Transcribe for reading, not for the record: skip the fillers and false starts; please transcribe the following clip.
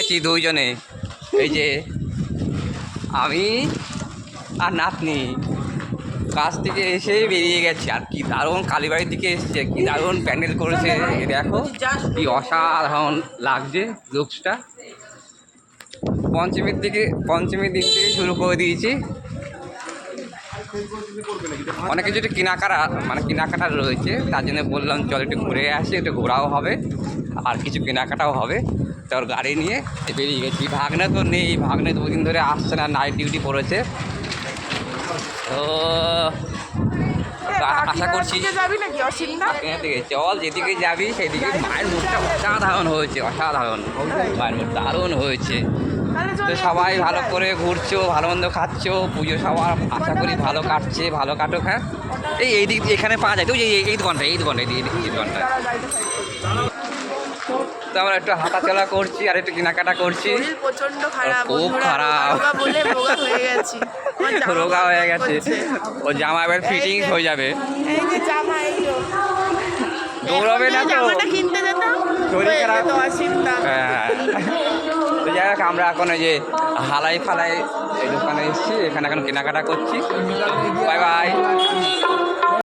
গেছি দুইজনে, এই যে আমি আর নাতনি কাজ থেকে এসে বেরিয়ে গেছি। আর কি দারুণ কালীবাড়ির দিকে এসছে, কি দারুণ প্যান্ডেল করেছে, দেখো কি অসাধারণ লাগছে লুকসটা। পঞ্চমীর দিক থেকে শুরু করে দিয়েছি। অনেক কিছু একটু কেনাকাটা রয়েছে, তার জন্য বললাম চল একটু ঘুরে আসি, একটু ঘোরাও হবে আর কিছু কেনাকাটাও হবে। তোর গাড়ি নিয়ে বেরিয়ে গেছি। ভাগ্নে তো নেই, ভাগ্নে দুদিন ধরে আসছে না, নাইট ডিউটি পড়েছে। তো আশা করছি চল যেদিকে যাবি সেদিকে। মায়ের মুখটা অসাধারণ হয়েছে, মায়ের মুখ দারুণ হয়েছে। তো সবাই ভালো করে ঘুরছো, ভালো মন্দ খাচ্ছো, পুজো সবার আশা করি ভালো কাটছে, ভালো কাটুক। হ্যাঁ, এই দিক এখানে পাওয়া যায় তো, এই দোকানটা তো আমরা একটু হাঁটাচলা করছি আর একটু কেনাকাটা করছি। খুব খারাপ, রোগা হয়ে গেছে। ও জামা এবার ফিটিংস হয়ে যাবে, দৌড়াবে না তো, শরীর খারাপ। হ্যাঁ, তো যাই হোক, আমরা এখন ওই যে হালাই ফালাই এই দোকানে এসেছি, এখানে এখন কেনাকাটা করছি। Bye bye.